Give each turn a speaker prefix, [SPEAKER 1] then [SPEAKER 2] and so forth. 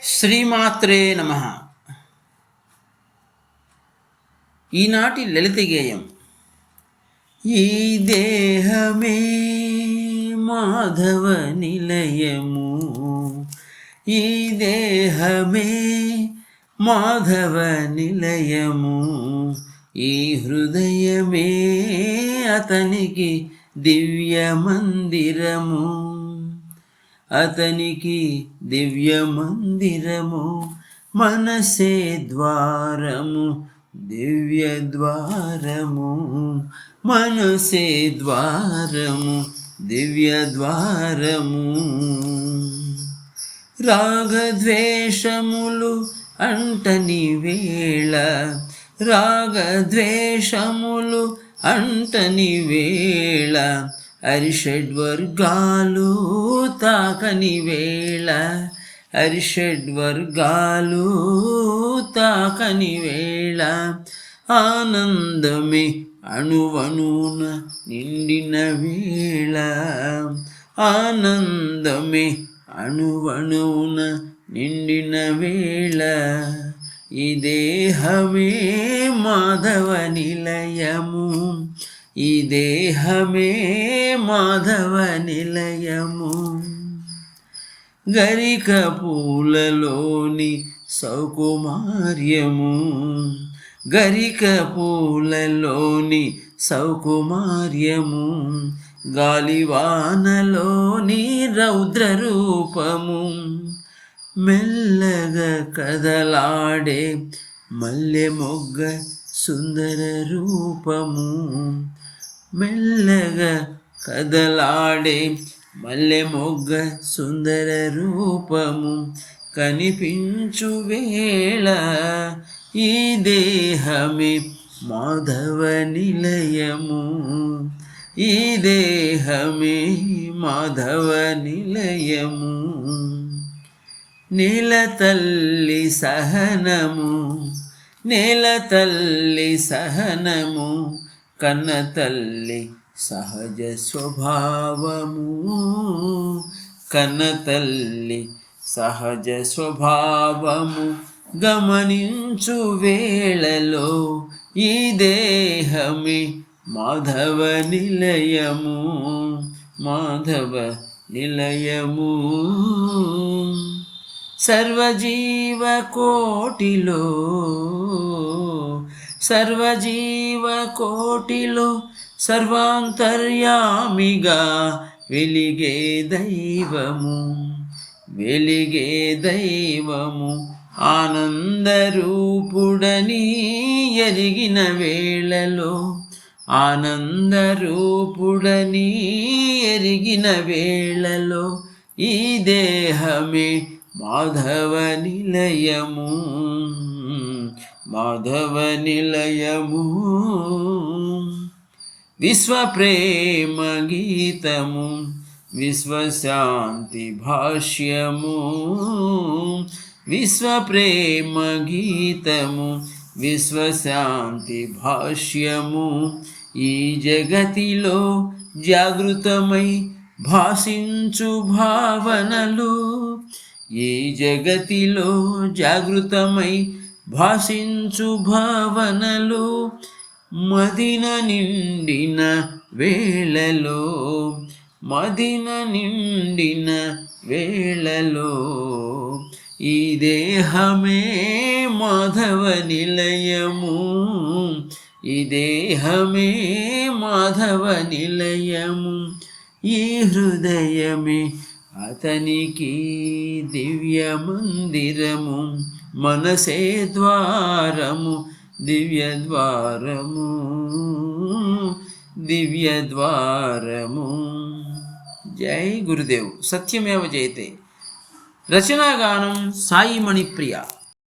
[SPEAKER 1] శ్రీమాత్రే నమః. ఈనాటి లలిత గేయం. ఈ దేహమే మాధవ నిలయము, ఈ దేహమే మాధవ నిలయము, ఈ హృదయమే అతనికి దివ్య మందిరము, అతనికి దివ్య మందిరము. మనసే ద్వారము దివ్య ద్వారము, మనసే ద్వారము దివ్య ద్వారము. రాగద్వేషములు అంటని వేళ, రాగద్వేషములు అంటని వేళ, అరిషడ్వర్గాలు తాకని వేళ, అరిషడ్వర్గాలు తాకని వేళ, ఆనందమే అణువణున నిండిన వేళ, ఆనందమే అణువణున నిండిన వేళ, ఈ దేహమే మాధవ నిలయము, ఈ దేహమే మాధవ నిలయము. గరిక పూలలోని సౌకుమార్యము, గరిక పూలలోని సౌకుమార్యము, గాలివానలోని రౌద్ర రూపము, మెల్లగా కదలాడే మల్లె మొగ్గ సుందర రూపము, మెల్లగా కదలాడే మల్లె మొగ్గ సుందర రూపము. కనిపించు వేళ ఈ దేహమే మాధవ నిలయము, ఈ దేహమే మాధవ నిలయము. నేల తల్లి సహనము, నేల తల్లి సహనము, కన్న తల్లి సహజ స్వభావము, కన్న తల్లి సహజ స్వభావము. గమనించు వేళలో ఈ దేహమే మాధవ నిలయము, మాధవ నిలయము. సర్వజీవ కోటిలో, సర్వజీవ కోటిలో సర్వాంతర్యామిగా వెలిగే దైవము, వెలిగే దైవము. ఆనందరూపుడని ఎరిగిన వేళలో, ఆనందరూపుడని ఎరిగిన వేళలో, ఈ దేహమే మాధవ నిలయము, మాధవ నిలయము. విశ్వప్రేమ గీతము, విశ్వశాంతి భాష్యము, విశ్వప్రేమ గీతము, విశ్వశాంతి భాష్యము. ఈ జగతిలో జాగృతమై భాషించు భావనలు, ఈ జగతిలో జాగృతమై భాషించు భావనలు, మదిన నిండిన వేళలో, మదిన నిండిన వేళలో, ఈ దేహమే మాధవ నిలయము, ఈ దేహమే మాధవ నిలయము. ఈ హృదయమే అతనికి దివ్య మందిరము, మనసే ద్వారము దివ్య ద్వారము, దివ్య ద్వారము. జై గురుదేవ్. సత్యమేవ జయతే. రచనాగానం సాయి మణిప్రియ.